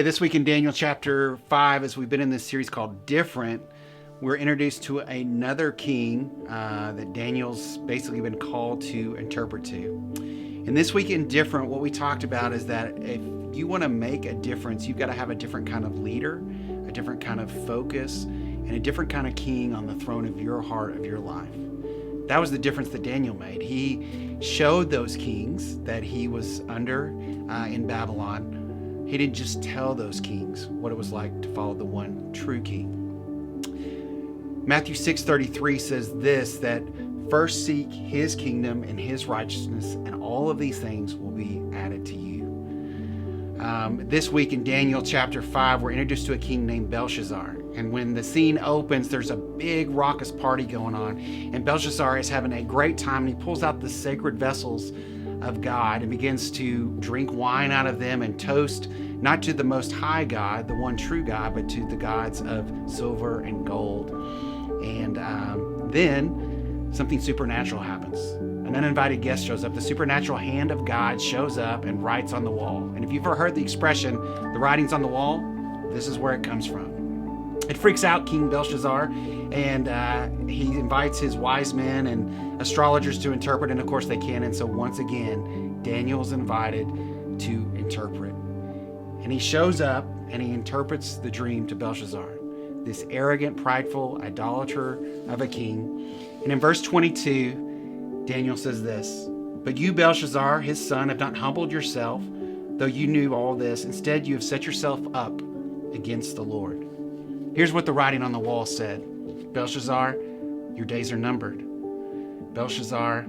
Okay, this week in Daniel chapter 5, as we've been in this series called Different, we're introduced to another king that Daniel's basically been called to interpret to. And this week in Different, what we talked about is that if you want to make a difference, you've got to have a different kind of leader, a different kind of focus, and a different kind of king on the throne of your heart, of your life. That was the difference that Daniel made. He showed those kings that he was under in Babylon. He didn't just tell those kings what it was like to follow the one true king. Matthew 6:33 says this, that first seek his kingdom and his righteousness, and all of these things will be added to you. This week in Daniel chapter 5, we're introduced to a king named Belshazzar. And when the scene opens, there's a big raucous party going on. And Belshazzar is having a great time, and he pulls out the sacred vessels of God and begins to drink wine out of them and toast not to the Most High God, the one true God, but to the gods of silver and gold. And then something supernatural happens. An uninvited guest shows up. The supernatural hand of God shows up and writes on the wall. And if you've ever heard the expression, the writing's on the wall, this is where it comes from. It freaks out King Belshazzar, and he invites his wise men and astrologers to interpret, and of course they can. And so once again, Daniel's invited to interpret. And he shows up and he interprets the dream to Belshazzar, this arrogant, prideful idolater of a king. And in verse 22, Daniel says this, "But you, Belshazzar, his son, have not humbled yourself, though you knew all this. Instead, you have set yourself up against the Lord." Here's what the writing on the wall said. Belshazzar, your days are numbered. Belshazzar,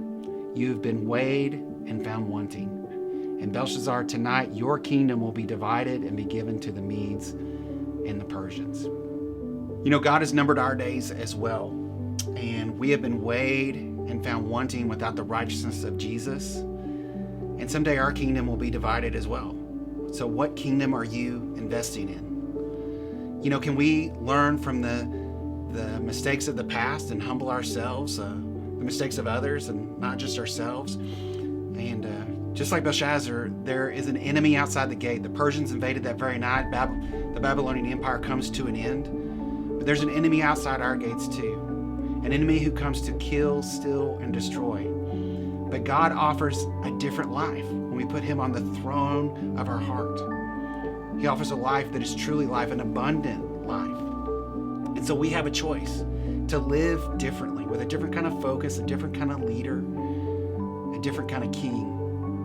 you have been weighed and found wanting. And Belshazzar, tonight your kingdom will be divided and be given to the Medes and the Persians. You know, God has numbered our days as well. And we have been weighed and found wanting without the righteousness of Jesus. And someday our kingdom will be divided as well. So what kingdom are you investing in? You know, can we learn from the mistakes of the past and humble ourselves, the mistakes of others and not just ourselves? And just like Belshazzar, there is an enemy outside the gate. The Persians invaded that very night. The Babylonian Empire comes to an end. But there's an enemy outside our gates too. An enemy who comes to kill, steal, and destroy. But God offers a different life when we put him on the throne of our heart. He offers a life that is truly life, an abundant life. And so we have a choice to live differently, with a different kind of focus, a different kind of leader, a different kind of king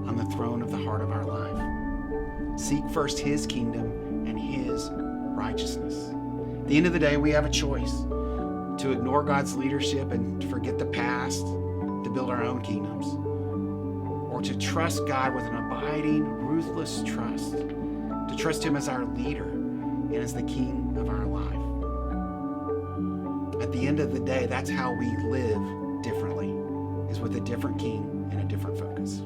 on the throne of the heart of our life. Seek first his kingdom and his righteousness. At the end of the day, we have a choice to ignore God's leadership and to forget the past, to build our own kingdoms, or to trust God with an abiding, ruthless trust, to trust him as our leader and as the king of our life. At the end of the day, that's how we live differently, is with a different king and a different focus.